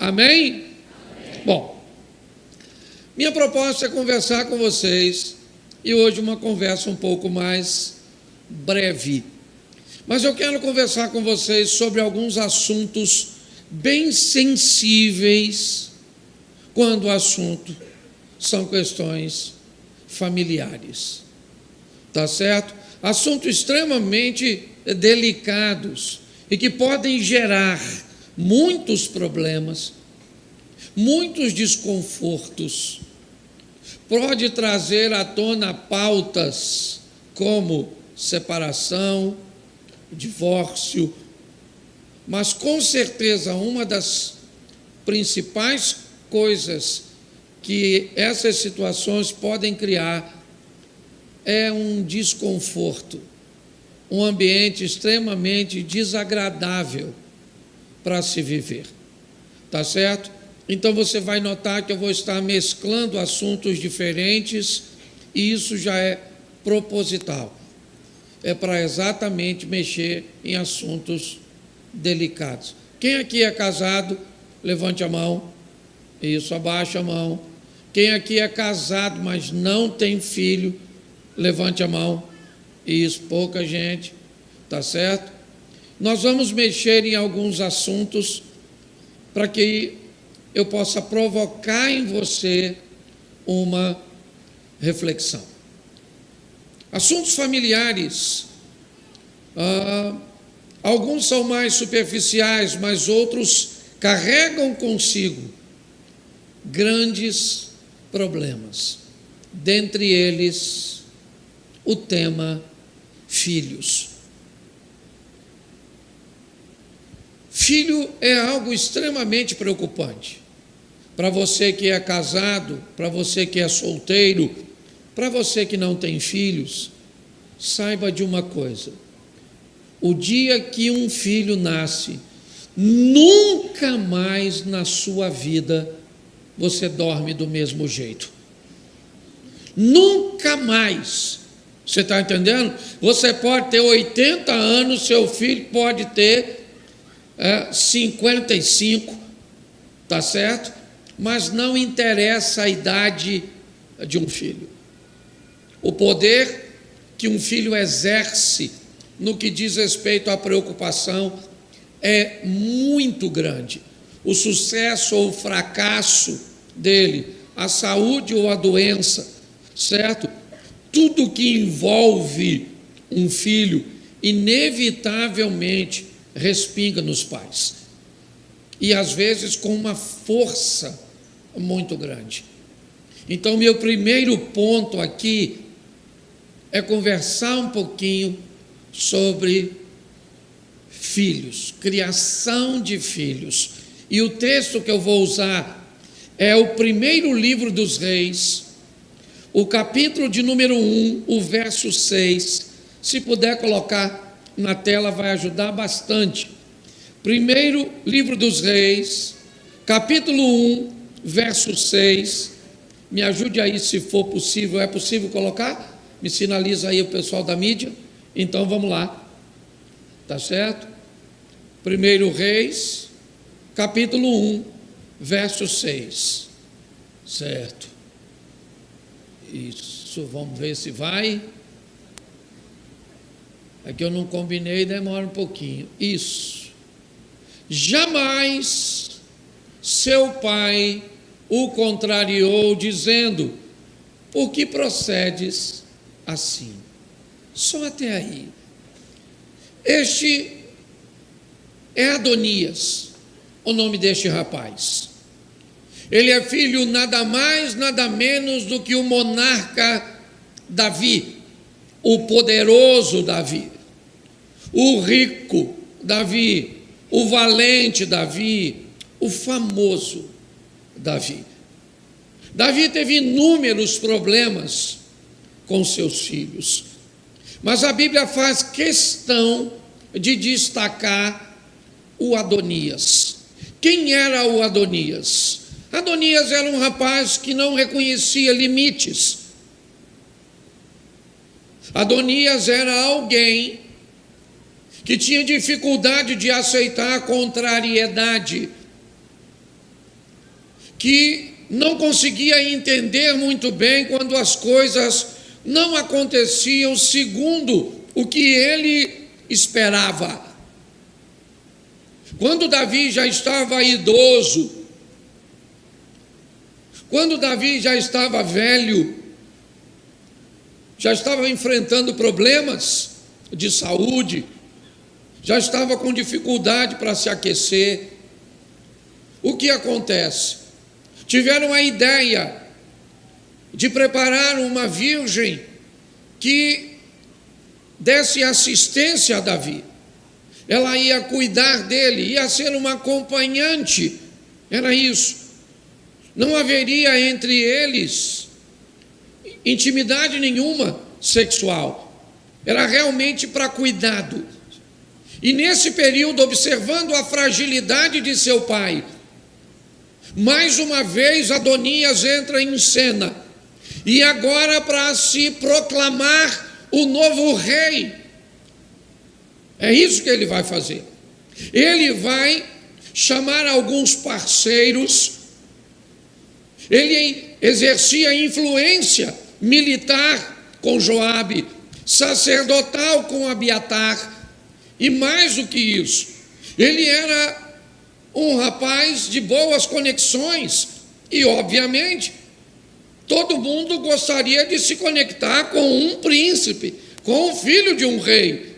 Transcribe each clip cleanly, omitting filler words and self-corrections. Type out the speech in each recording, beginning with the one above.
Amém? Amém? Bom, minha proposta é conversar com vocês, e hoje uma conversa um pouco mais breve. Mas eu quero conversar com vocês sobre alguns assuntos bem sensíveis quando o assunto são questões familiares. Tá certo? Assuntos extremamente delicados e que podem gerar muitos problemas, muitos desconfortos. Pode trazer à tona pautas como separação, divórcio, mas com certeza uma das principais coisas que essas situações podem criar é um desconforto, um ambiente extremamente desagradável para se viver, tá certo? Então você vai notar que eu vou estar mesclando assuntos diferentes e isso já é proposital. É para exatamente mexer em assuntos delicados. Quem aqui é casado, levante a mão. Isso, abaixa a mão. Quem aqui é casado, mas não tem filho, levante a mão. Isso, pouca gente, tá certo? Nós vamos mexer em alguns assuntos para que eu possa provocar em você uma reflexão. Assuntos familiares, alguns são mais superficiais, mas outros carregam consigo grandes problemas. Dentre eles, o tema filhos. Filho é algo extremamente preocupante. Para você que é casado, para você que é solteiro, para você que não tem filhos, saiba de uma coisa: o dia que um filho nasce, nunca mais na sua vida você dorme do mesmo jeito. Nunca mais. Você está entendendo? Você pode ter 80 anos, seu filho pode ter 55, tá certo? Mas não interessa a idade de um filho. O poder que um filho exerce no que diz respeito à preocupação é muito grande. O sucesso ou o fracasso dele, a saúde ou a doença, certo? Tudo que envolve um filho, inevitavelmente respinga nos pais. E às vezes com uma força muito grande. Então, meu primeiro ponto aqui é conversar um pouquinho sobre filhos, criação de filhos. E o texto que eu vou usar é o primeiro livro dos Reis, o capítulo de número 1, o verso 6. Se puder colocar na tela, vai ajudar bastante. Primeiro livro dos Reis, capítulo 1, verso 6. Me ajude aí se for possível. É possível colocar? Me sinaliza aí o pessoal da mídia. Então vamos lá. Tá certo? Primeiro Reis, capítulo 1, verso 6. Certo. Isso, vamos ver se vai. Aqui eu não combinei, demora um pouquinho. Isso. Jamais seu pai o contrariou, dizendo: por que procedes assim? Só até aí. Este é Adonias, o nome deste rapaz. Ele é filho nada mais, nada menos do que o monarca Davi, o poderoso Davi, o rico Davi, o valente Davi, o famoso Davi. Davi teve inúmeros problemas com seus filhos, mas a Bíblia faz questão de destacar o Adonias. Quem era o Adonias? Adonias era um rapaz que não reconhecia limites. Adonias era alguém que tinha dificuldade de aceitar a contrariedade. que não conseguia entender muito bem quando as coisas não aconteciam segundo o que ele esperava. Quando Davi já estava idoso, quando Davi já estava velho, já estava enfrentando problemas de saúde, já estava com dificuldade para se aquecer, o que acontece? Tiveram a ideia de preparar uma virgem que desse assistência a Davi. Ela ia cuidar dele, ia ser uma acompanhante, era isso. Não haveria entre eles intimidade nenhuma sexual, era realmente para cuidado. E nesse período, observando a fragilidade de seu pai, mais uma vez Adonias entra em cena, e agora para se proclamar o novo rei. É isso que ele vai fazer. Ele vai chamar alguns parceiros, ele exercia influência militar com Joabe, sacerdotal com Abiatar, e mais do que isso, ele era um rapaz de boas conexões, e obviamente todo mundo gostaria de se conectar com um príncipe, com o filho de um rei.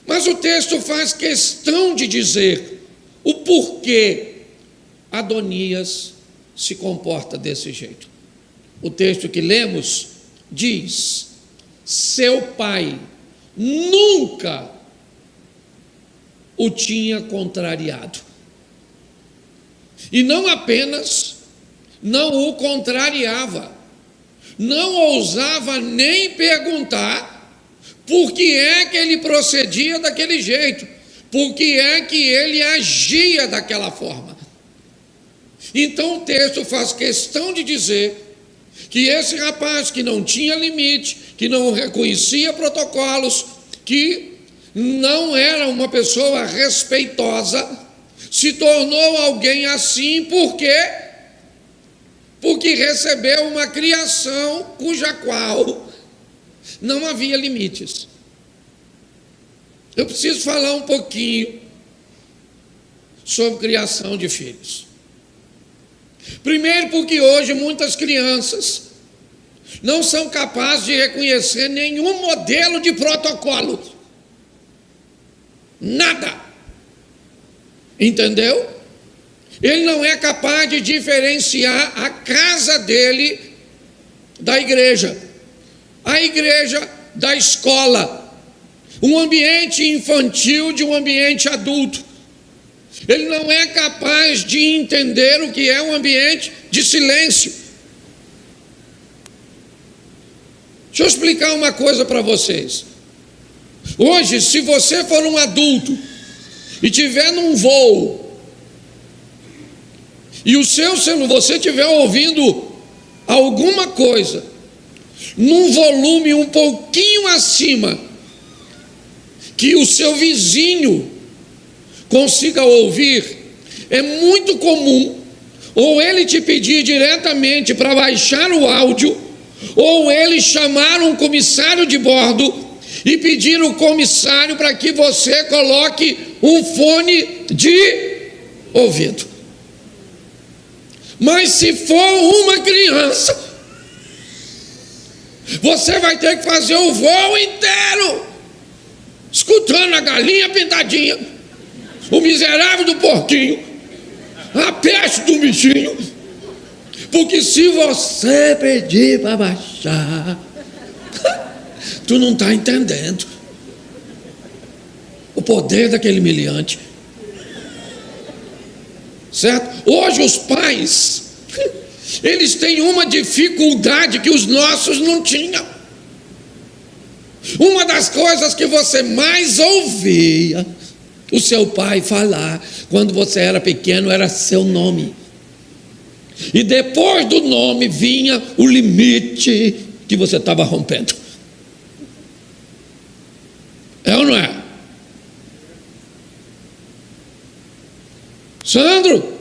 Mas o texto faz questão de dizer o porquê Adonias se comporta desse jeito. O texto que lemos diz: seu pai nunca o tinha contrariado. E não apenas não o contrariava, não ousava nem perguntar por que é que ele procedia daquele jeito, por que é que ele agia daquela forma. Então o texto faz questão de dizer que esse rapaz que não tinha limite, que não reconhecia protocolos, que não era uma pessoa respeitosa, se tornou alguém assim. Por quê? Porque recebeu uma criação cuja qual não havia limites. Eu preciso falar um pouquinho sobre criação de filhos. Primeiro, porque hoje muitas crianças não são capazes de reconhecer nenhum modelo de protocolo. Nada. Entendeu? Ele não é capaz de diferenciar a casa dele da igreja, a igreja da escola, um ambiente infantil de um ambiente adulto. Ele não é capaz de entender o que é um ambiente de silêncio. Deixa eu explicar uma coisa para vocês. Hoje, se você for um adulto e estiver num voo, e o seu celular, você estiver ouvindo alguma coisa num volume um pouquinho acima, que o seu vizinho consiga ouvir, é muito comum ou ele te pedir diretamente para baixar o áudio, ou ele chamar um comissário de bordo e pedir o comissário para que você coloque um fone de ouvido. Mas se for uma criança, você vai ter que fazer o voo inteiro escutando a galinha pintadinha, o miserável do porquinho, a peste do bichinho, porque se você pedir para baixar, tu não está entendendo o poder daquele humilhante, certo? Hoje os pais, eles têm uma dificuldade que os nossos não tinham. Uma das coisas que você mais ouvia o seu pai falar quando você era pequeno era seu nome, e depois do nome vinha o limite que você estava rompendo. É ou não é? Sandro,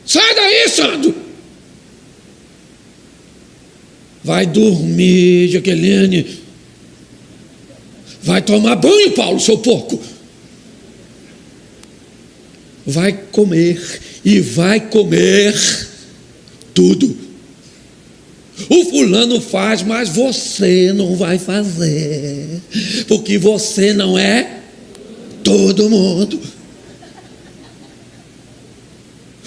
Sai daí, Sandro! Vai dormir, Jaqueline. Vai tomar banho, Paulo, seu porco. Vai comer e vai comer tudo. O fulano faz, mas você não vai fazer, porque você não é todo mundo.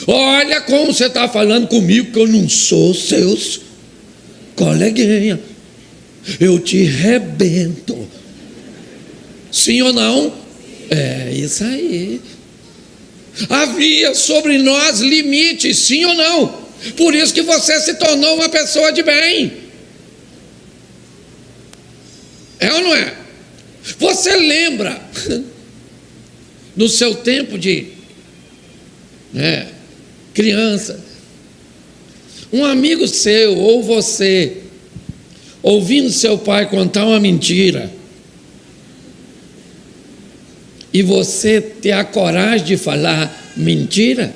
Olha como você está falando comigo, que eu não sou seus coleguinha. Eu te rebento. Sim ou não? É isso aí. Havia sobre nós limites, sim ou não? Por isso que você se tornou uma pessoa de bem. É ou não é? Você lembra no seu tempo de criança, um amigo seu ou você ouvindo seu pai contar uma mentira e você ter a coragem de falar mentira?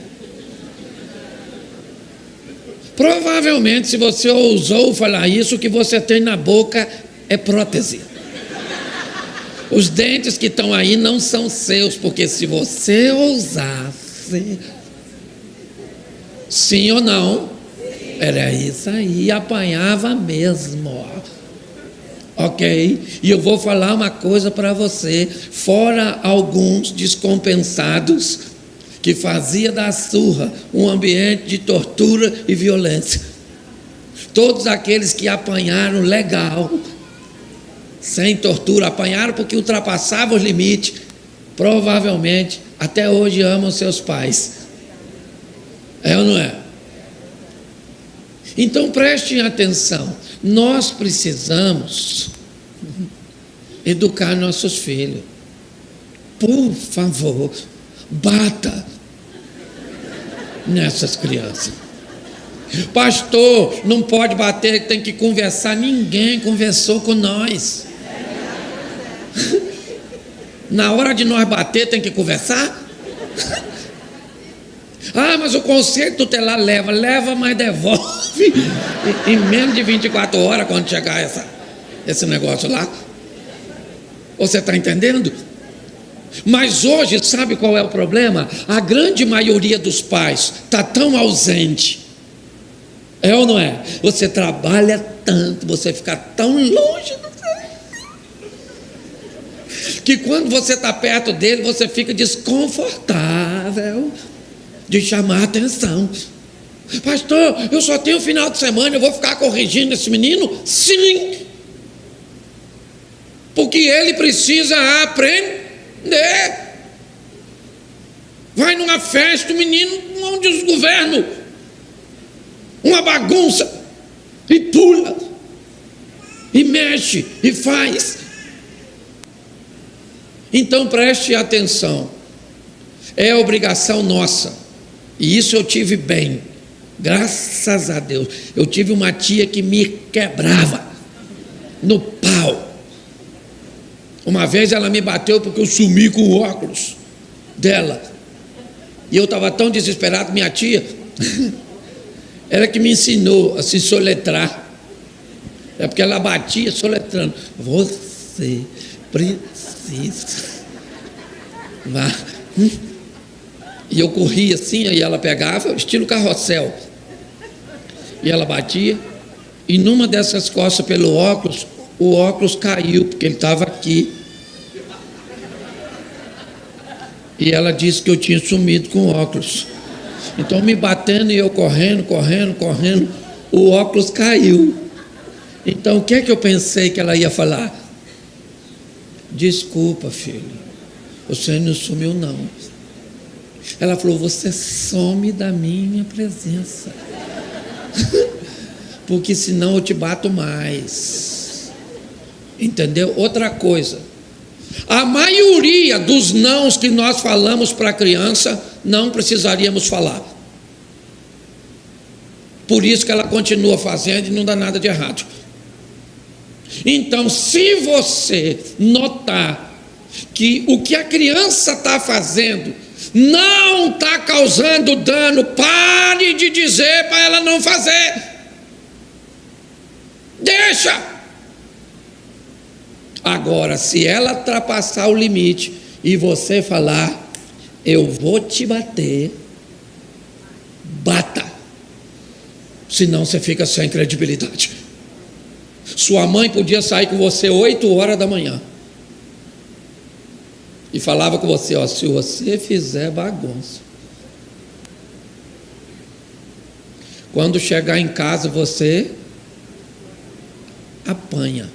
Provavelmente, se você ousou falar isso, o que você tem na boca é prótese. Os dentes que estão aí não são seus, porque se você ousasse, sim ou não, era isso aí, apanhava mesmo. Ok? E eu vou falar uma coisa para você, fora alguns descompensados que fazia da surra um ambiente de tortura e violência. Todos aqueles que apanharam legal, sem tortura, apanharam porque ultrapassavam os limites, provavelmente até hoje amam seus pais. É ou não é? Então prestem atenção, nós precisamos educar nossos filhos. Por favor, bata nessas crianças. Pastor, não pode bater, tem que conversar. Ninguém conversou com nós. Na hora de nós bater, tem que conversar? Ah, mas o conselho tutelar leva, mas devolve em menos de 24 horas quando chegar esse negócio lá. Você está entendendo? Mas hoje, sabe qual é o problema? A grande maioria dos pais está tão ausente. É ou não é? Você trabalha tanto, você fica tão longe do que quando você está perto dele, você fica desconfortável de chamar a atenção. Pastor, eu só tenho final de semana, eu vou ficar corrigindo esse menino? Sim, porque ele precisa aprender. Vai numa festa, o menino não desgoverno, uma bagunça, e pula, e mexe, e faz. Então preste atenção, é obrigação nossa, e isso eu tive bem, graças a Deus. Eu tive uma tia que me quebrava no pau. Uma vez ela me bateu porque eu sumi com o óculos dela, e eu estava tão desesperado. Minha tia, ela que me ensinou a se soletrar, é porque ela batia soletrando: você precisa. E eu corria assim, aí ela pegava, estilo carrossel, e ela batia, e numa dessas costas pelo óculos, o óculos caiu, porque ele estava aqui. E ela disse que eu tinha sumido com o óculos. Então, me batendo e eu correndo, o óculos caiu. Então, o que é que eu pensei que ela ia falar? Desculpa, filho, você não sumiu, não. Ela falou: você some da minha presença, porque senão eu te bato mais. Entendeu? Outra coisa, a maioria dos nãos que nós falamos para a criança, não precisaríamos falar. Por isso que ela continua fazendo e não dá nada de errado. Então, se você notar que o que a criança está fazendo não está causando dano, pare de dizer para ela não fazer. Deixa. Agora, se ela ultrapassar o limite e você falar, eu vou te bater, bata. Senão você fica sem credibilidade. Sua mãe podia sair com você 8 horas da manhã e falava com você, ó, se você fizer bagunça, quando chegar em casa você apanha.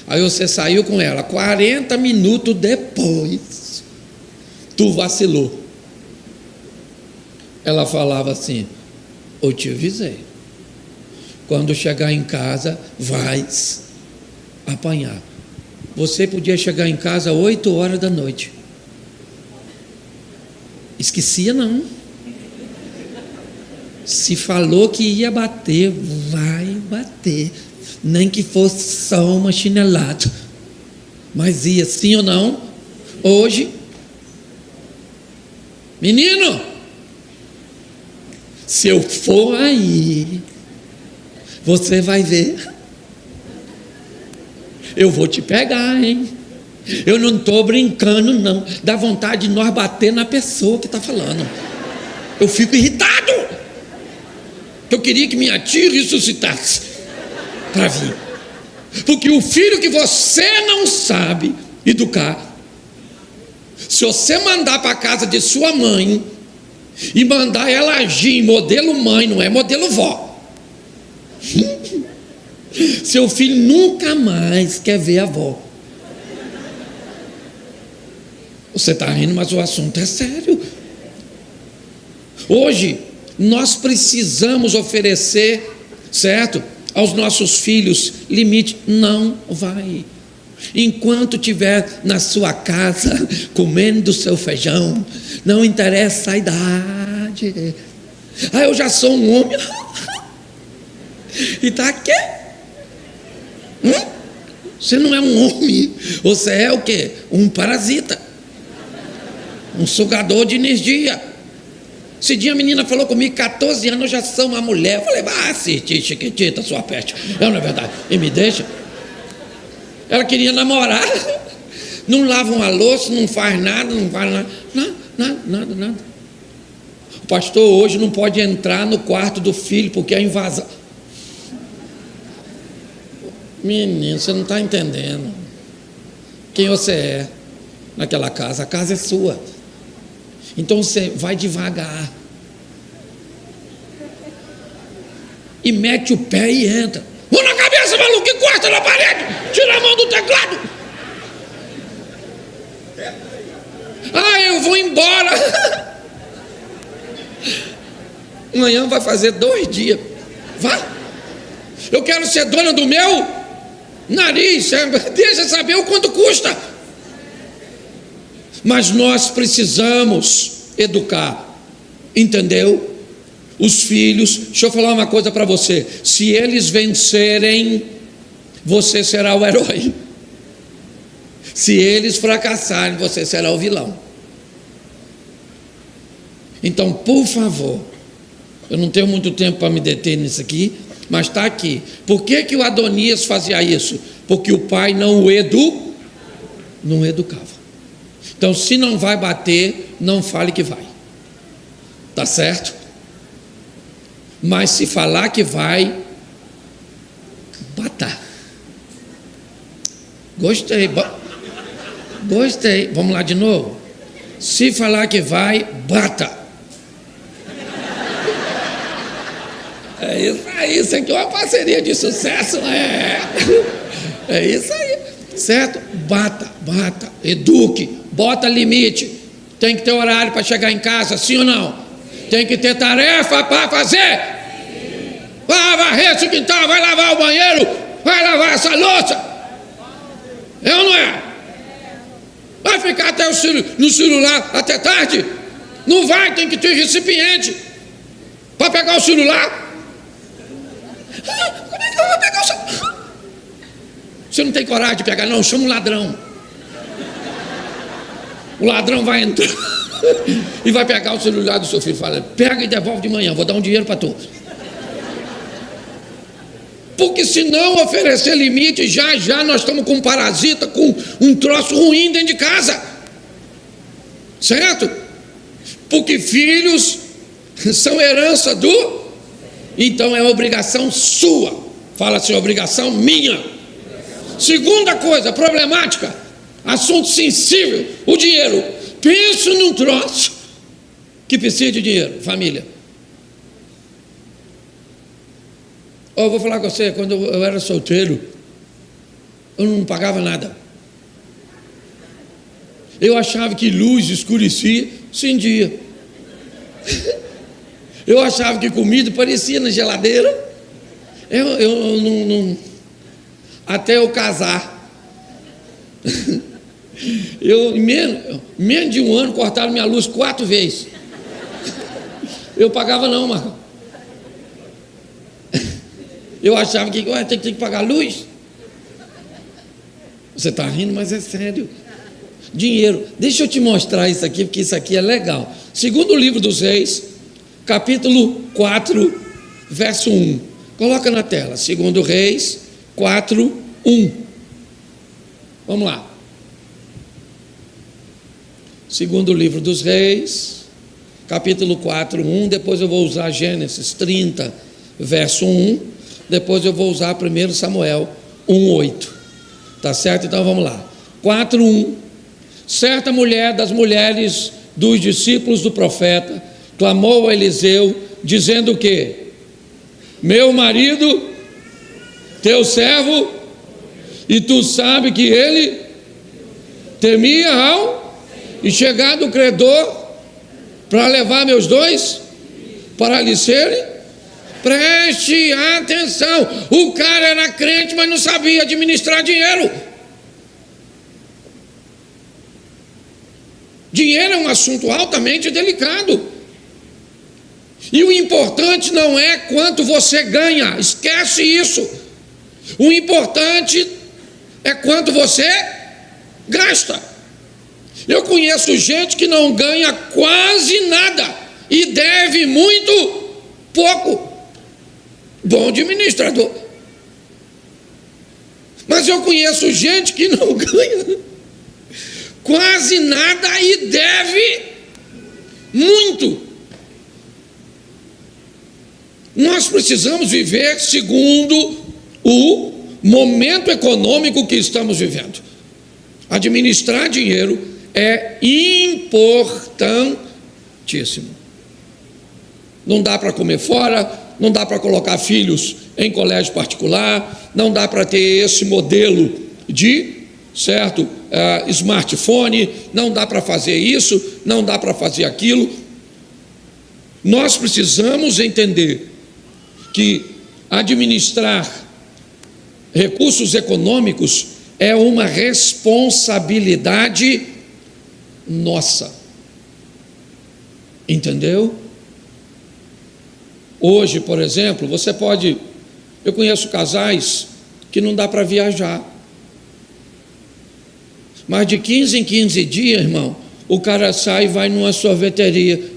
Aí você saiu com ela, 40 minutos depois tu vacilou. Ela falava assim, eu te avisei, quando chegar em casa vais apanhar. Você podia chegar em casa 8 horas da noite, esquecia não, se falou que ia bater, vai bater, nem que fosse só uma chinelada, mas ia, sim ou não? Hoje, menino, se eu for aí, você vai ver, eu vou te pegar, hein? Eu não estou brincando não, dá vontade de nós bater na pessoa que está falando, eu fico irritado, eu queria que minha tia ressuscitasse para vir, porque o filho que você não sabe educar, se você mandar para a casa de sua mãe e mandar ela agir em modelo mãe, não é modelo vó, seu filho nunca mais quer ver a avó. Você está rindo, mas o assunto é sério. Hoje nós precisamos oferecer, certo, aos nossos filhos limite. Não vai. Enquanto estiver na sua casa comendo seu feijão, não interessa a idade. Ah, eu já sou um homem. E está aqui. Você não é um homem, você é o quê? Um parasita, um sugador de energia. Esse dia a menina falou comigo, 14 anos eu já sou uma mulher. Eu falei, vá assistir Chiquitita, sua peste. Não é verdade? E me deixa. Ela queria namorar, não lava uma louça, não faz nada, não faz nada. O pastor hoje não pode entrar no quarto do filho porque é invasão. Menino, você não está entendendo quem você é naquela casa. A casa é sua, então você vai devagar e mete o pé e entra. Mão na cabeça, maluco, encosta na parede, tira a mão do teclado. Ah, eu vou embora. Amanhã vai fazer 2 dias. Vá. Eu quero ser dona do meu nariz, deixa saber o quanto custa. Mas nós precisamos educar, entendeu? Os filhos. Deixa eu falar uma coisa para você, se eles vencerem, você será o herói. Se eles fracassarem, você será o vilão. Então, por favor, eu não tenho muito tempo para me deter nisso aqui, mas está aqui. Por que o Adonias fazia isso? Porque o pai não educava. Então, se não vai bater, não fale que vai. Tá certo? Mas se falar que vai, bata. Gostei. Vamos lá de novo. Se falar que vai, bata. É isso aí, isso aqui é uma parceria de sucesso, é isso aí, certo? Bata, eduque, bota limite, tem que ter horário para chegar em casa, sim ou não? Tem que ter tarefa para fazer. Vai varrer esse quintal, vai lavar o banheiro, vai lavar essa louça, é ou não é? Vai ficar até no celular até tarde? Não vai, tem que ter recipiente para pegar o celular. Como é que eu vou pegar o celular? Você não tem coragem de pegar, não, chama um ladrão. O ladrão vai entrar. E vai pegar o celular do seu filho e fala: pega e devolve de manhã, vou dar um dinheiro para tu. Porque se não oferecer limite, já nós estamos com um parasita, com um troço ruim dentro de casa. Certo? Porque filhos são herança do... Então é obrigação sua. Fala assim, obrigação minha. Segunda coisa, problemática, assunto sensível, o dinheiro. Penso num troço que precisa de dinheiro, família. Eu vou falar com você, quando eu era solteiro, eu não pagava nada. Eu achava que luz escurecia sem dia. Eu achava que comida parecia na geladeira. Eu não... Até eu casar. Em menos de um ano, cortaram minha luz 4 vezes. Eu pagava não, Marcão. Eu achava que tem que pagar luz. Você está rindo, mas é sério. Dinheiro. Deixa eu te mostrar isso aqui, porque isso aqui é legal. Segundo livro dos Reis, capítulo 4, verso 1. Coloca na tela. Segundo Reis 4, 1. Vamos lá. Segundo livro dos Reis, capítulo 4, 1. Depois eu vou usar Gênesis 30, verso 1. Depois eu vou usar 1 Samuel 1, 8. Tá certo? Então vamos lá. 4, 1. Certa mulher das mulheres dos discípulos do profeta clamou a Eliseu, dizendo o quê? Meu marido, teu servo, e tu sabe que ele temia e chegado o credor para levar meus 2 para lhe serem. Preste atenção, o cara era crente, mas não sabia administrar dinheiro. Dinheiro é um assunto altamente delicado. E o importante não é quanto você ganha, esquece isso. O importante é quanto você gasta. Eu conheço gente que não ganha quase nada e deve muito pouco. Bom administrador. Mas eu conheço gente que não ganha quase nada e deve muito. Nós precisamos viver segundo o momento econômico que estamos vivendo. Administrar dinheiro é importantíssimo. Não dá para comer fora, não dá para colocar filhos em colégio particular, não dá para ter esse modelo de, certo, smartphone, não dá para fazer isso, não dá para fazer aquilo. Nós precisamos entender que administrar recursos econômicos é uma responsabilidade nossa. Entendeu? Hoje, por exemplo, eu conheço casais que não dá para viajar. Mas de 15 em 15 dias, irmão, o cara sai e vai numa sorveteria.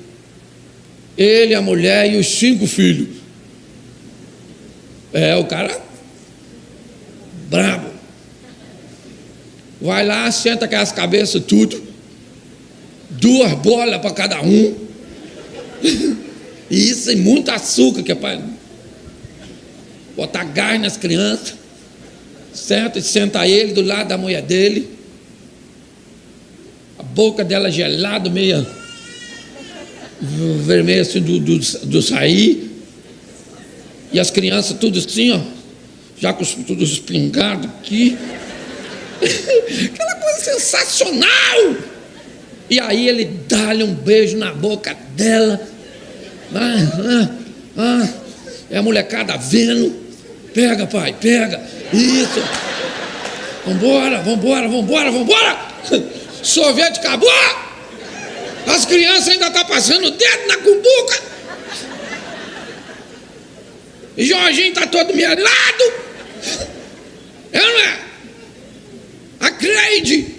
Ele, a mulher e os 5 filhos. O cara brabo. Vai lá, senta com as cabeças tudo. 2 bolas para cada um. E isso é muito açúcar, que é para botar gás nas crianças, certo? E senta ele do lado da mulher dele, a boca dela gelada, meia vermelha assim do sair, e as crianças tudo assim, ó, já com tudo espingado aqui, aquela coisa sensacional. E aí ele dá-lhe um beijo na boca dela. É a molecada vendo. Pega, pai, pega. Isso. Vambora. Sorvete acabou. As crianças ainda estão passando o dedo na cumbuca. E Jorginho está todo melado. Não é? A Cleide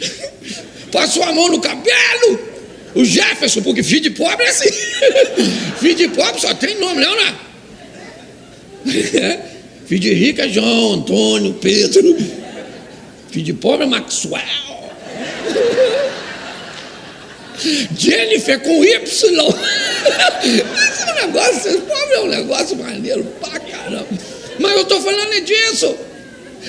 passou a mão no cabelo. O Jefferson, porque filho de pobre é assim. Filho de pobre só tem nome, não é? Filho de rico é João, Antônio, Pedro. Filho de pobre é Maxwell. Jennifer com Y. Esse é um negócio, pobre é um negócio maneiro pra caramba. Mas eu estou falando disso.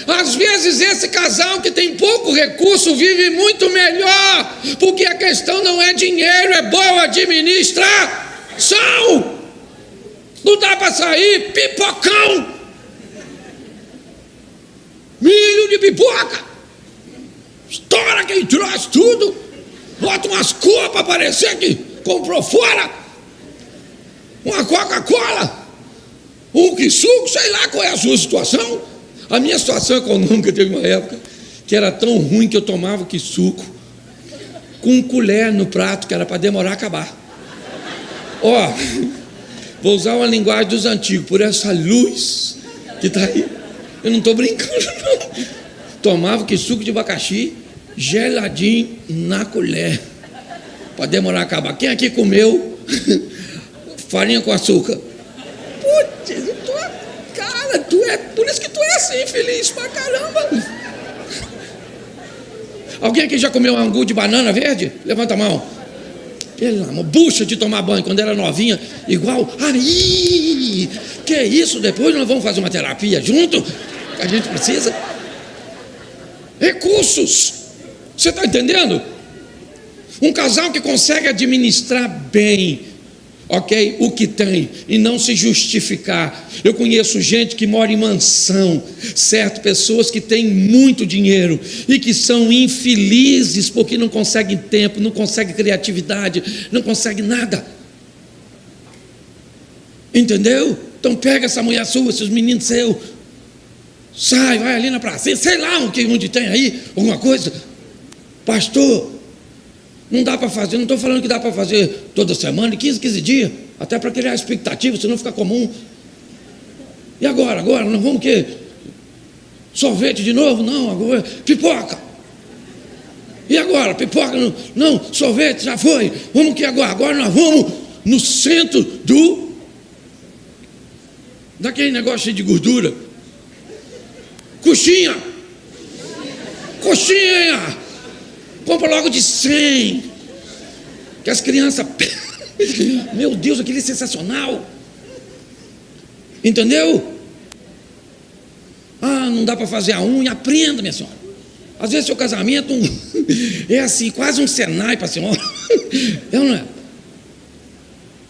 Às vezes esse casal que tem pouco recurso vive muito melhor, porque a questão não é dinheiro, é boa administração. Não dá para sair pipocão, milho de pipoca, estoura quem trouxe tudo, bota umas cores para parecer que comprou fora, uma Coca-Cola, um que suco, sei lá qual é a sua situação. A minha situação econômica teve uma época que era tão ruim que eu tomava que suco com colher no prato, que era para demorar a acabar. Ó, vou usar uma linguagem dos antigos, por essa luz que está aí, eu não estou brincando não. Tomava que suco de abacaxi geladinho na colher, para demorar a acabar. Quem aqui comeu farinha com açúcar? Putz, por isso que tu é assim, feliz pra caramba. Alguém aqui já comeu angu de banana verde? Levanta a mão. Pelo amor, bucha de tomar banho quando era novinha, igual. Aí, que isso? Depois nós vamos fazer uma terapia junto, que a gente precisa. Recursos. Você está entendendo? Um casal que consegue administrar bem, ok, o que tem e não se justificar. Eu conheço gente que mora em mansão, certo? Pessoas que têm muito dinheiro e que são infelizes porque não conseguem tempo, não conseguem criatividade, não conseguem nada. Entendeu? Então pega essa mulher sua, esses meninos seus, sai, vai ali na praça, sei lá onde tem aí alguma coisa. Pastor, não dá para fazer, não estou falando que dá para fazer toda semana, 15 dias, até para criar expectativa, senão fica comum. E agora nós vamos o quê? Sorvete de novo? Não, agora pipoca. E agora? Pipoca? Não, sorvete já foi. Vamos o que agora? Agora nós vamos no centro daquele negócio cheio de gordura. Coxinha. Compra logo de 100, que as crianças, meu Deus, aquele é sensacional, entendeu? Não dá para fazer a unha, aprenda, minha senhora. Às vezes seu casamento é assim, quase um Senai para a senhora. Não é?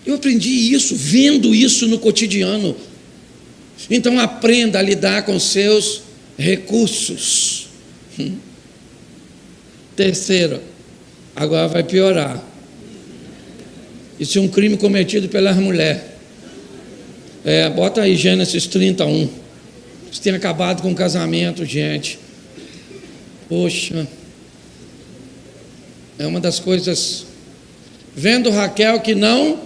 Eu aprendi isso, vendo isso no cotidiano. Então aprenda a lidar com seus recursos. Terceiro, agora vai piorar. Isso é um crime cometido pelas mulheres. Bota aí Gênesis 31. Isso tem acabado com o casamento, gente. Poxa, é uma das coisas. Vendo Raquel que não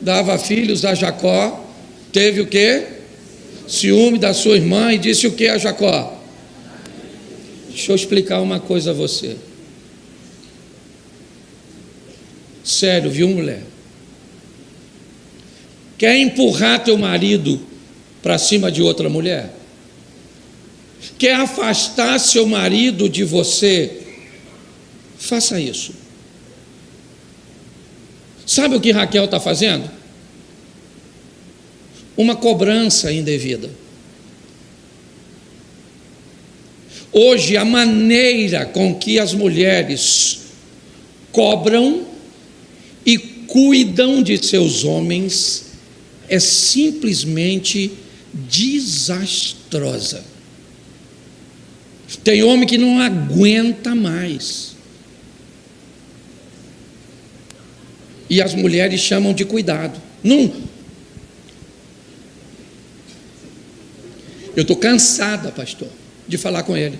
dava filhos a Jacó, teve o quê? Ciúme da sua irmã e disse o que a Jacó? Deixa eu explicar uma coisa a você. Sério, viu, mulher? Quer empurrar teu marido para cima de outra mulher? Quer afastar seu marido de você? Faça isso. Sabe o que Raquel está fazendo? Uma cobrança indevida. Hoje, a maneira com que as mulheres cobram e cuidam de seus homens é simplesmente desastrosa. Tem homem que não aguenta mais. E as mulheres chamam de cuidado. Não. Eu estou cansada, pastor, de falar com ele.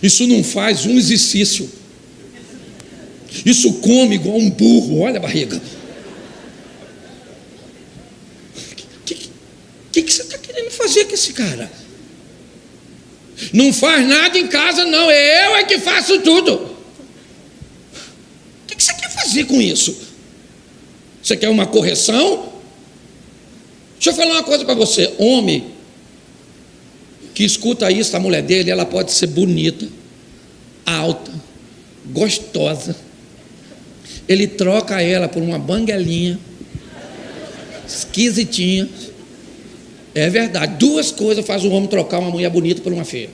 Isso não faz um exercício. Isso come igual um burro. Olha a barriga. O que você está querendo fazer com esse cara? Não faz nada em casa, não. Eu é que faço tudo. O que você quer fazer com isso? Você quer uma correção? Deixa eu falar uma coisa para você. Homem que escuta isso da mulher dele, ela pode ser bonita, alta, gostosa. Ele troca ela por uma banguelinha, esquisitinha. É verdade. Duas coisas fazem o homem trocar uma mulher bonita por uma feia: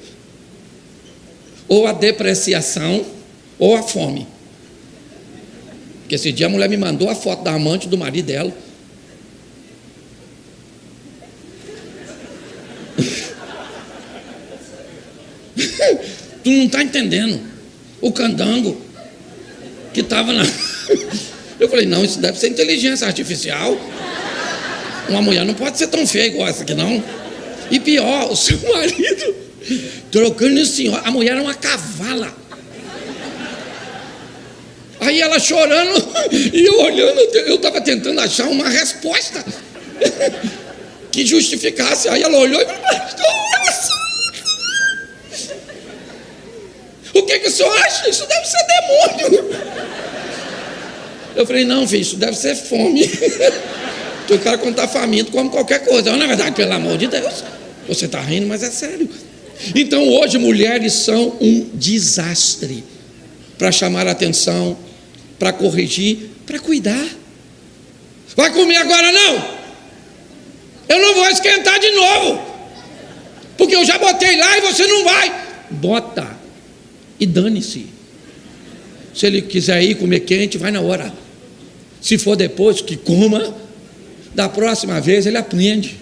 ou a depreciação ou a fome. Porque esse dia a mulher me mandou a foto da amante do marido dela. Tu não está entendendo. O candango que estava na... Eu falei, não, isso deve ser inteligência artificial. Uma mulher não pode ser tão feia igual essa aqui, não. E pior, o seu marido trocando isso, senhor. A mulher era uma cavala. Aí ela chorando e eu olhando, eu estava tentando achar uma resposta que justificasse. Aí ela olhou e falou, o que o senhor acha? Isso deve ser demônio. Eu falei, não, filho, isso deve ser fome. Porque o cara, quando está faminto, come qualquer coisa. Não é verdade, pelo amor de Deus. Você está rindo, mas é sério. Então, hoje, mulheres são um desastre para chamar a atenção, para corrigir, para cuidar. Vai comer agora, não? Eu não vou esquentar de novo, porque eu já botei lá e você não vai. Bota e dane-se. Se ele quiser ir comer quente, vai na hora. Se for depois, que coma. Da próxima vez ele aprende.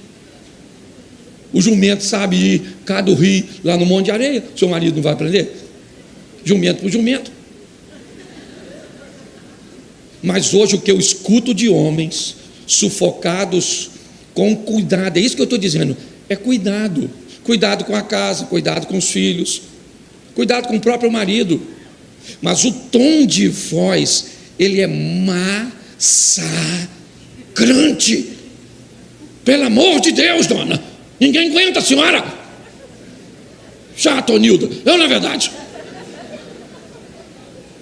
O jumento sabe ir cá do rio, lá no Monte de Areia. Seu marido não vai aprender? Jumento por jumento. Mas hoje o que eu escuto de homens sufocados com cuidado, é isso que eu estou dizendo, é cuidado. Cuidado com a casa, cuidado com os filhos, cuidado com o próprio marido. Mas o tom de voz, ele é massacrante. Pelo amor de Deus, dona, ninguém aguenta a senhora. Chato, Nilda, não é verdade?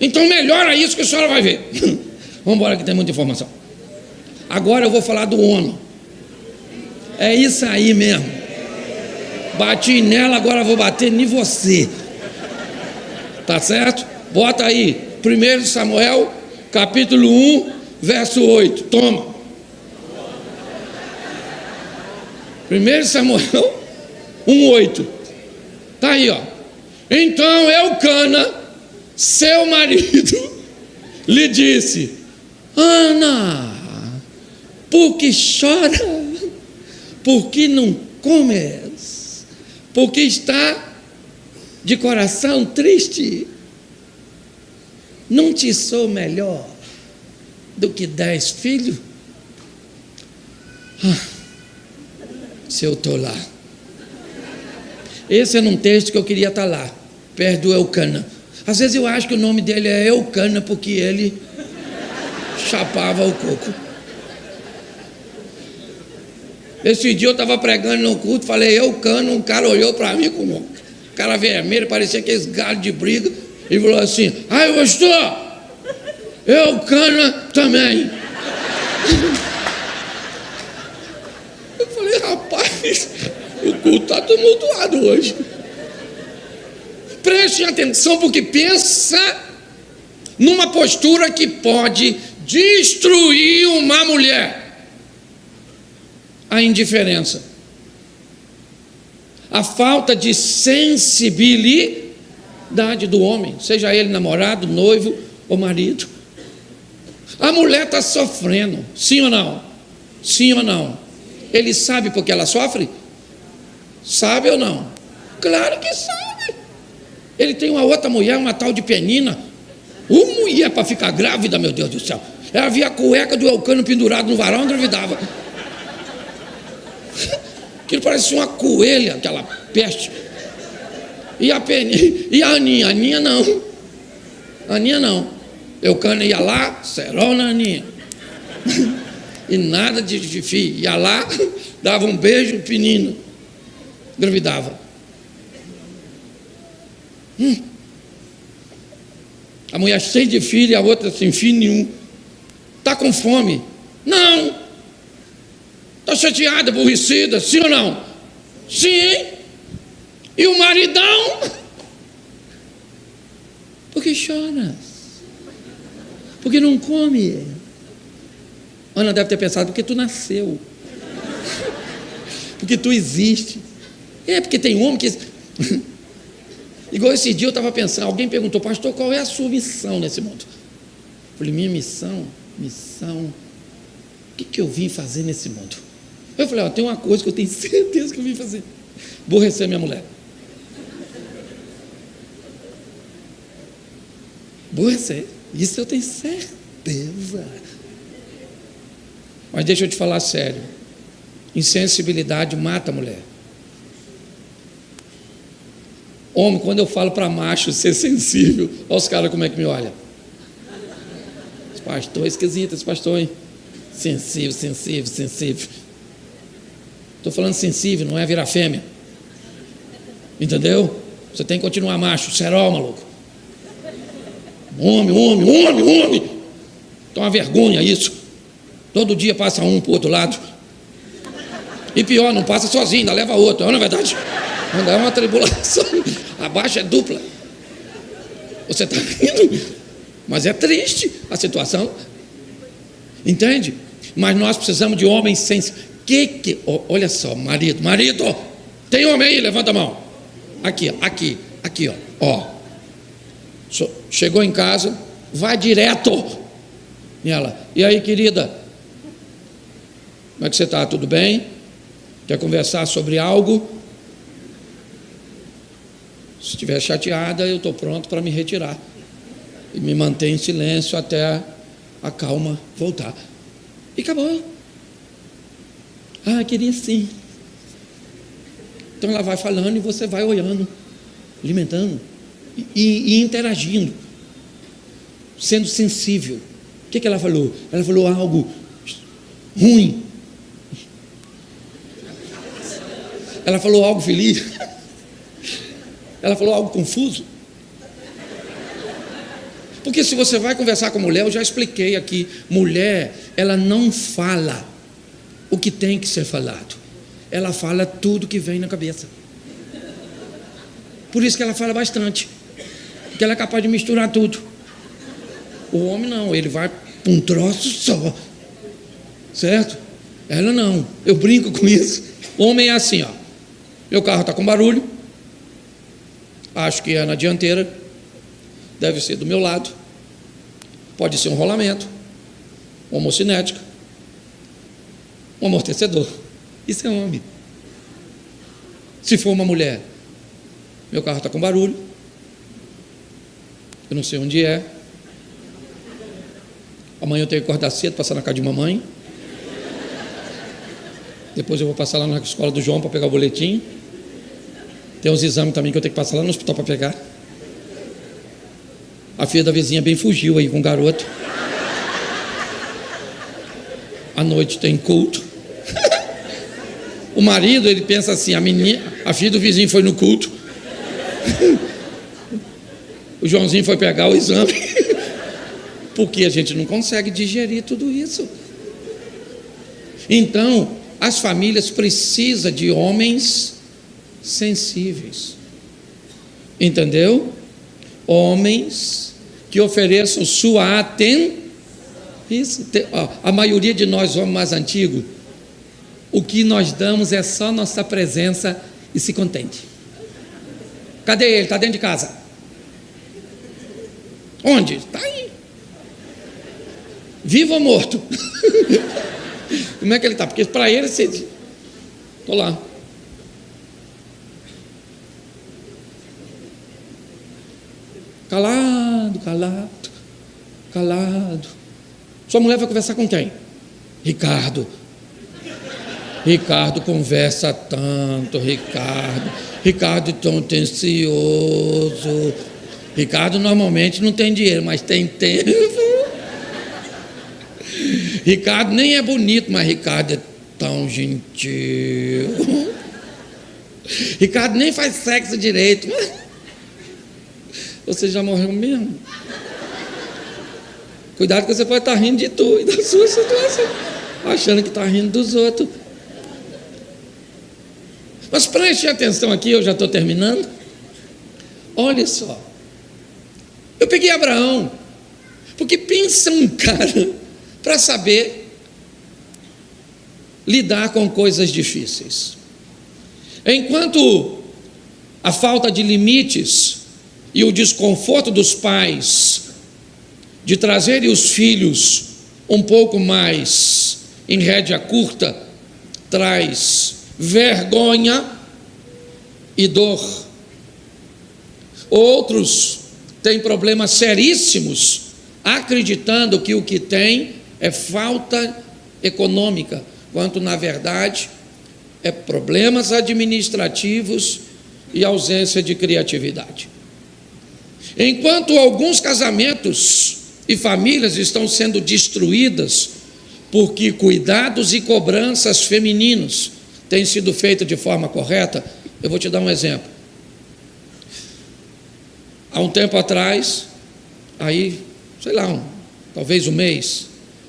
Então melhora isso que a senhora vai ver. Vamos embora que tem muita informação. Agora eu vou falar do homem. É isso aí mesmo. Bati nela, agora vou bater em você. Tá certo? Bota aí, 1 Samuel, capítulo 1, verso 8. Toma. 1 Samuel 1, 8. Tá aí, ó. Então Eucana, seu marido, lhe disse: Ana, por que chora? Por que não comes? Porque está de coração triste? Não te sou melhor do que 10 filhos? Se eu estou lá. Esse é um texto que eu queria estar lá, perto do Eucana. Às vezes eu acho que o nome dele é Eucana porque ele chapava o coco. Esse dia eu estava pregando no culto, falei Eucana, um cara olhou para mim com uma cara vermelha, parecia aqueles galhos de briga, e falou assim: ai, pastor, Eucana também. Eu falei, rapaz, o culto está tumultuado hoje. Preste atenção, porque pensa numa postura que pode destruir uma mulher. A indiferença, a falta de sensibilidade do homem, seja ele namorado, noivo ou marido. A mulher está sofrendo, sim ou não? Sim ou não? Ele sabe porque ela sofre? Sabe ou não? Claro que sabe. Ele tem uma outra mulher, uma tal de Penina. Uma mulher para ficar grávida, meu Deus do céu. Ela via a cueca do Eucano pendurado no varal, engravidava. Aquilo parecia uma coelha, aquela peste. E a Penina, e a Aninha não. Aninha não. Eucano ia lá, cerol na Aninha. E nada de filho. Ia lá, dava um beijo, Penina. Engravidava. A mulher cheia de filho e a outra sem filho nenhum. Está com fome? Não. Está chateada, aborrecida? Sim ou não? Sim. E o maridão? Por que choras? Porque não come? Ana deve ter pensado, porque tu nasceu. Porque tu existe. Porque tem homem que... Igual esse dia eu estava pensando, alguém perguntou, pastor, qual é a sua missão nesse mundo? Eu falei, minha missão, o que eu vim fazer nesse mundo? Eu falei, tem uma coisa que eu tenho certeza que eu vim fazer. Aborrecer minha mulher. Aborrecer. Isso eu tenho certeza. Mas deixa eu te falar sério. Insensibilidade mata a mulher. Homem, quando eu falo para macho ser sensível, olha os caras como é que me olham. Esse pastor é esquisito, esse pastor, hein? Sensível. Estou falando sensível, não é virar fêmea. Entendeu? Você tem que continuar macho, serol, maluco. Homem. Então é uma vergonha isso. Todo dia passa um para o outro lado. E pior, não passa sozinho, ainda leva outro, não é verdade? Ainda é uma tribulação. Abaixo é dupla. Você está rindo, mas é triste a situação. Entende? Mas nós precisamos de homens sensíveis. Olha só, marido, tem homem aí? Levanta a mão. Aqui, ó. Chegou em casa, vai direto nela. E aí, querida? Como é que você está? Tudo bem? Quer conversar sobre algo? Se estiver chateada, eu estou pronto para me retirar. E me manter em silêncio até a calma voltar. E acabou. Queria sim. Então ela vai falando e você vai olhando, alimentando e interagindo, sendo sensível. O que ela falou? Ela falou algo ruim. Ela falou algo feliz. Ela falou algo confuso. Porque se você vai conversar com mulher, eu já expliquei aqui, mulher, ela não fala o que tem que ser falado. Ela fala tudo que vem na cabeça. Por isso que ela fala bastante. Porque ela é capaz de misturar tudo. O homem não, ele vai para um troço só. Certo? Ela não. Eu brinco com isso. O homem é assim, ó. Meu carro está com barulho. Acho que é na dianteira. Deve ser do meu lado. Pode ser um rolamento, uma homocinética, um amortecedor. Isso é homem. Se for uma mulher, meu carro está com barulho, eu não sei onde é. Amanhã eu tenho que acordar cedo, passar na casa de mamãe. Depois eu vou passar lá na escola do João para pegar o boletim. Tem uns exames também que eu tenho que passar lá no hospital para pegar. A filha da vizinha bem fugiu aí com o garoto. À noite tem culto. O marido, ele pensa assim, a filha do vizinho foi no culto. O Joãozinho foi pegar o exame. Porque a gente não consegue digerir tudo isso. Então, as famílias precisam de homens sensíveis. Entendeu? Homens que ofereçam sua atenção. A maioria de nós, homens mais antigos, o que nós damos é só nossa presença e se contente. Cadê ele? Está dentro de casa. Onde? Está aí. Vivo ou morto? Como é que ele está? Porque para ele, estou lá. Calado. Sua mulher vai conversar com quem? Ricardo conversa tanto, Ricardo é tão atencioso. Ricardo normalmente não tem dinheiro, mas tem tempo. Ricardo nem é bonito, mas Ricardo é tão gentil. Ricardo nem faz sexo direito. Você já morreu mesmo? Cuidado que você pode estar rindo de tu e da sua situação, achando que está rindo dos outros. Mas preste atenção aqui, eu já estou terminando. Olha só, eu peguei Abraão, porque pensa um cara para saber lidar com coisas difíceis. Enquanto a falta de limites e o desconforto dos pais de trazerem os filhos um pouco mais em rédea curta traz vergonha e dor, outros têm problemas seríssimos acreditando que o que tem é falta econômica, quando na verdade é problemas administrativos e ausência de criatividade. Enquanto alguns casamentos e famílias estão sendo destruídas porque cuidados e cobranças femininos têm sido feitos de forma correta, eu vou te dar um exemplo. Há um tempo atrás, aí, sei lá, talvez um mês,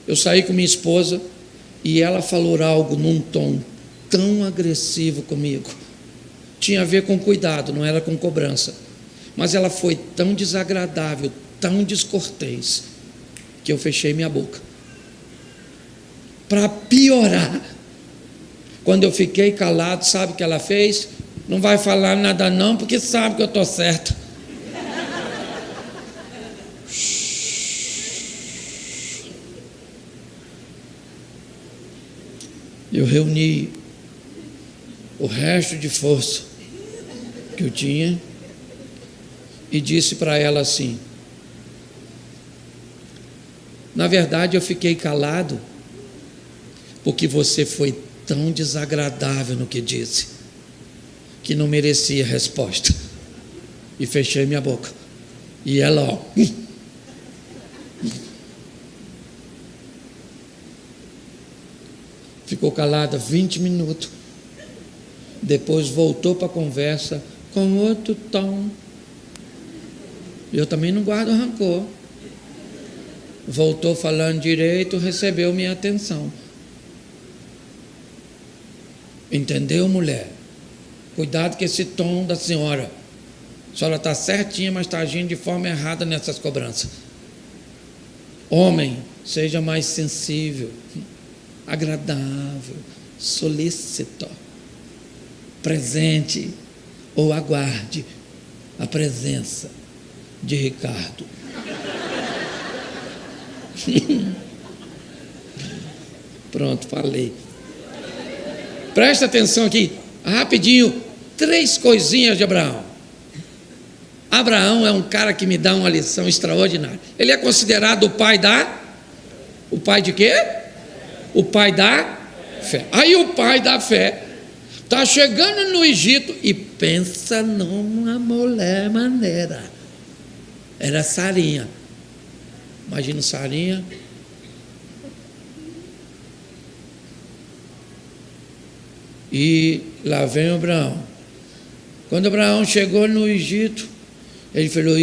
eu saí com minha esposa e ela falou algo num tom tão agressivo comigo. Tinha a ver com cuidado, não era com cobrança. Mas ela foi tão desagradável, tão descortês, que eu fechei minha boca. Para piorar, quando eu fiquei calado, sabe o que ela fez? Não vai falar nada não, porque sabe que eu estou certo. Eu reuni o resto de força que eu tinha e disse para ela assim: na verdade eu fiquei calado porque você foi tão desagradável no que disse que não merecia resposta, e fechei minha boca. E ela, ó, ficou calada 20 minutos. Depois voltou para a conversa com outro tom. Eu também não guardo rancor. Voltou falando direito, recebeu minha atenção. Entendeu, mulher? Cuidado com esse tom da senhora. A senhora está certinha, mas está agindo de forma errada nessas cobranças. Homem, seja mais sensível, agradável, solícito, presente ou aguarde a presença de Ricardo. Pronto, falei. Presta atenção aqui, rapidinho, 3 coisinhas de Abraão. Abraão é um cara que me dá uma lição extraordinária. Ele é considerado o pai de quê? O pai da fé. Aí o pai da fé está chegando no Egito e pensa numa mulher maneira. Era Sarinha. Imagina Sarinha. E lá vem Abraão. Quando Abraão chegou no Egito, ele falou: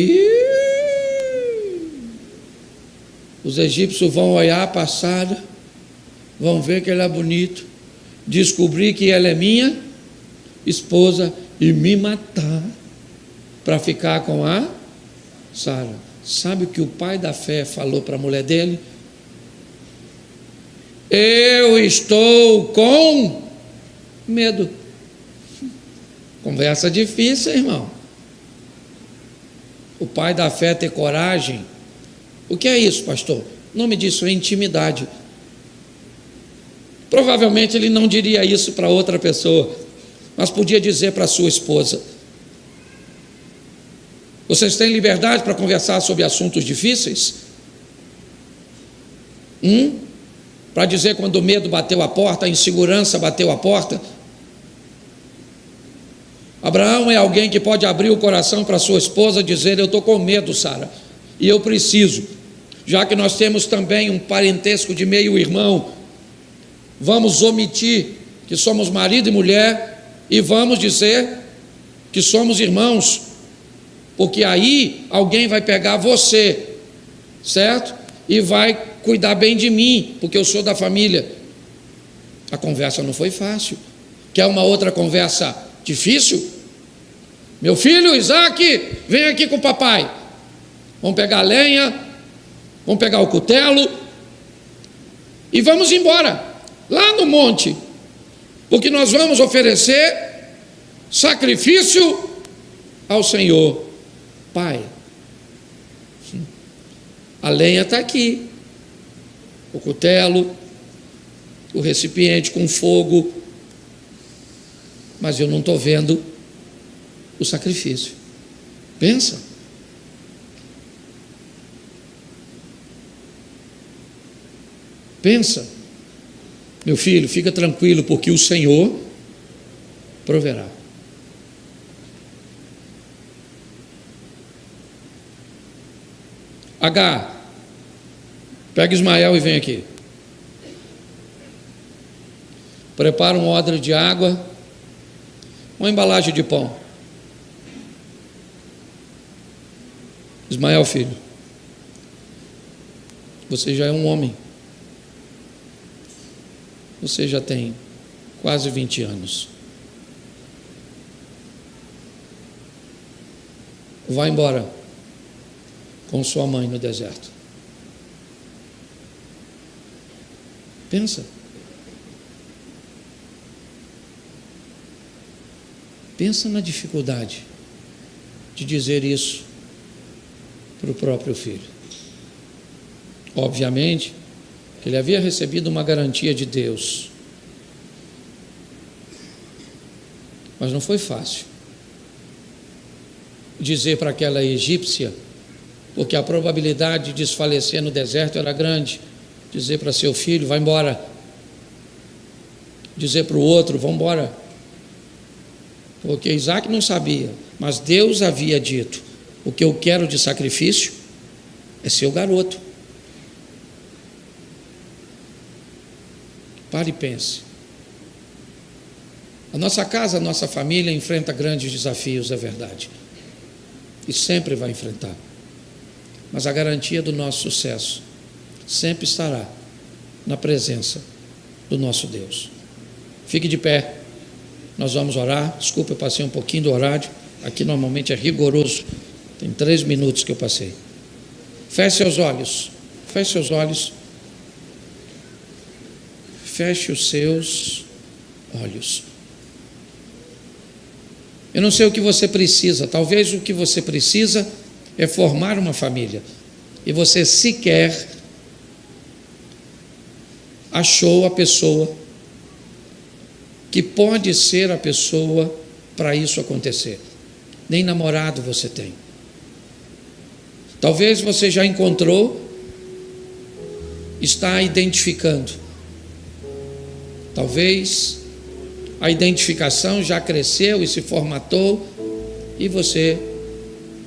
os egípcios vão olhar a passada, vão ver que ela é bonita, descobrir que ela é minha esposa e me matar para ficar com a Sara. Sabe o que o pai da fé falou para a mulher dele? Eu estou com medo. Conversa difícil, irmão. O pai da fé ter coragem. O que é isso, pastor? O nome disso é intimidade. Provavelmente ele não diria isso para outra pessoa, mas podia dizer para a sua esposa: vocês têm liberdade para conversar sobre assuntos difíceis? Para dizer quando o medo bateu a porta, a insegurança bateu a porta? Abraão é alguém que pode abrir o coração para sua esposa, dizer: eu estou com medo, Sara, e eu preciso, já que nós temos também um parentesco de meio irmão, vamos omitir que somos marido e mulher e vamos dizer que somos irmãos, porque aí alguém vai pegar você, certo? e vai cuidar bem de mim, porque eu sou da família. A conversa não foi fácil. Quer uma outra conversa difícil? Meu filho Isaac, vem aqui com o papai. Vamos pegar a lenha, vamos pegar o cutelo e vamos embora, lá no monte, porque nós vamos oferecer sacrifício ao Senhor. Pai, a lenha está aqui, o cutelo, o recipiente com fogo, mas eu não estou vendo o sacrifício. Pensa. Pensa. Meu filho, fica tranquilo, porque o Senhor proverá. H, pega Ismael e vem aqui. Prepara um odre de água, uma embalagem de pão. Ismael, filho, você já é um homem. Você já tem quase 20 anos. Vá embora com sua mãe no deserto. Pensa. Pensa na dificuldade de dizer isso para o próprio filho. Obviamente que ele havia recebido uma garantia de Deus, mas não foi fácil dizer para aquela egípcia, porque a probabilidade de desfalecer no deserto era grande, dizer para seu filho, vai embora, dizer para o outro, vamos embora, porque Isaac não sabia, mas Deus havia dito, o que eu quero de sacrifício é seu garoto. Pare e pense. A nossa casa, a nossa família enfrenta grandes desafios, é verdade, e sempre vai enfrentar, mas a garantia do nosso sucesso sempre estará na presença do nosso Deus. Fique de pé, nós vamos orar. Desculpa, eu passei um pouquinho do horário, aqui normalmente é rigoroso, tem 3 minutos que eu passei. Feche seus olhos, feche seus olhos, feche os seus olhos. Eu não sei o que você precisa, talvez o que você precisa é formar uma família, e você sequer achou a pessoa que pode ser a pessoa para isso acontecer. Nem namorado você tem. Talvez você já encontrou, está identificando. Talvez a identificação já cresceu e se formatou, e você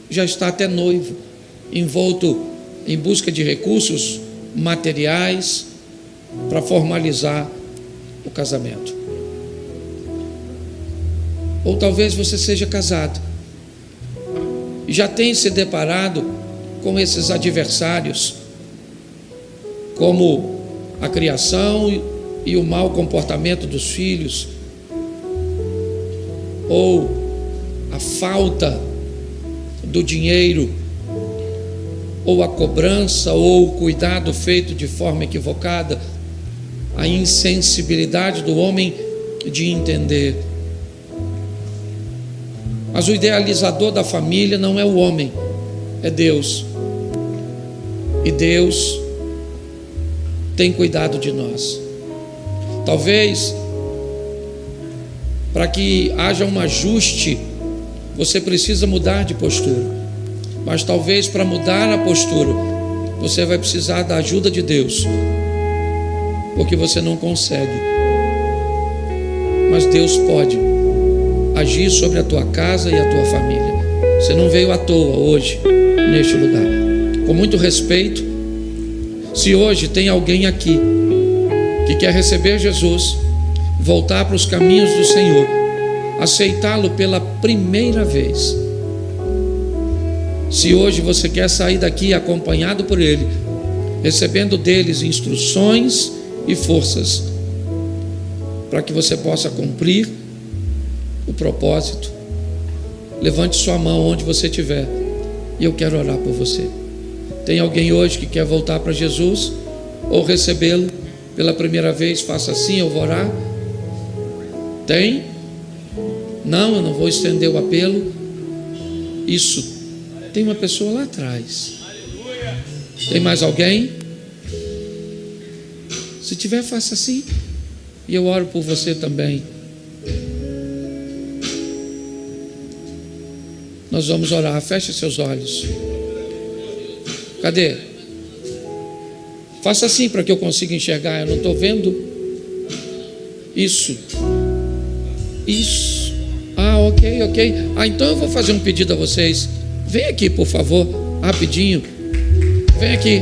já está até noivo, envolto em busca de recursos materiais para formalizar o casamento. Ou talvez você seja casado e já tenha se deparado com esses adversários, como a criação e o mau comportamento dos filhos, ou a falta do dinheiro, ou a cobrança, ou o cuidado feito de forma equivocada, a insensibilidade do homem de entender. Mas o idealizador da família não é o homem, é Deus. E Deus tem cuidado de nós. Talvez, para que haja um ajuste, você precisa mudar de postura. Mas talvez para mudar a postura, você vai precisar da ajuda de Deus, porque você não consegue. Mas Deus pode agir sobre a tua casa e a tua família. Você não veio à toa hoje neste lugar. Com muito respeito, se hoje tem alguém aqui que quer receber Jesus, voltar para os caminhos do Senhor, aceitá-lo pela primeira vez, se hoje você quer sair daqui acompanhado por Ele, recebendo deles instruções e forças, para que você possa cumprir o propósito. Levante sua mão onde você estiver, e eu quero orar por você. Tem alguém hoje que quer voltar para Jesus, ou recebê-lo pela primeira vez? Faça assim, eu vou orar. Tem? Não, eu não vou estender o apelo. Isso. Tem uma pessoa lá atrás. Tem mais alguém? Se tiver, faça assim, e eu oro por você também. Nós vamos orar. Feche seus olhos. Cadê? Faça assim para que eu consiga enxergar. Eu não estou vendo. Isso. Isso. Ok. Então eu vou fazer um pedido a vocês. Vem aqui, por favor, rapidinho. Vem aqui.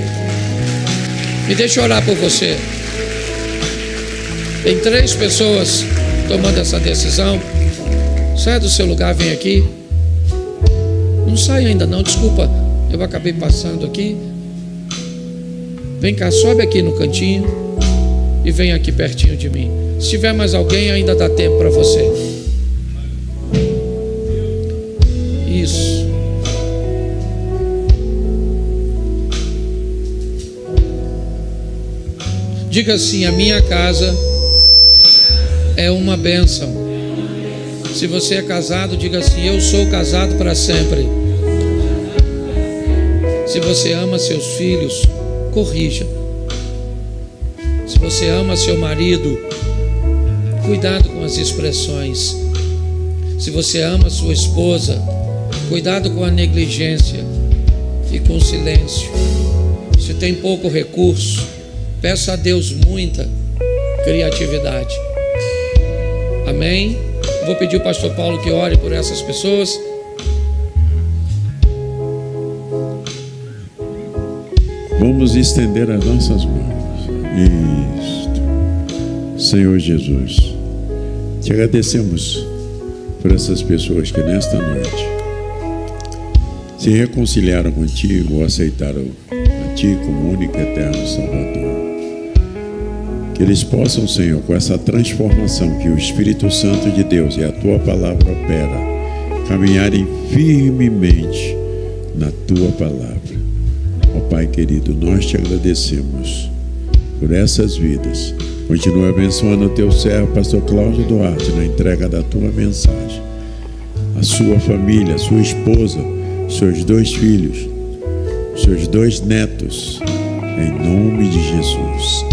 Me deixa orar por você. Tem 3 pessoas tomando essa decisão. Sai do seu lugar, vem aqui. Não sai ainda não, desculpa, eu acabei passando aqui. Vem cá, sobe aqui no cantinho e vem aqui pertinho de mim. Se tiver mais alguém, ainda dá tempo para você. Isso. Diga assim: a minha casa é uma bênção. Se você é casado, diga assim: eu sou casado para sempre. Se você ama seus filhos, corrija. Se você ama seu marido, cuidado com as expressões. Se você ama sua esposa, cuidado com a negligência e com o silêncio. Se tem pouco recurso, peça a Deus muita criatividade. Amém? Vou pedir ao pastor Paulo que ore por essas pessoas. Vamos estender as nossas mãos. Isto. Senhor Jesus, te agradecemos por essas pessoas que nesta noite se reconciliaram contigo ou aceitaram a ti como único e eterno Salvador. Que eles possam, Senhor, com essa transformação que o Espírito Santo de Deus e a tua palavra opera, caminharem firmemente na tua palavra. Ó Pai querido, nós te agradecemos por essas vidas. Continua abençoando o teu servo, pastor Cláudio Duarte, na entrega da tua mensagem. A sua família, a sua esposa, seus 2 filhos, seus 2 netos, em nome de Jesus.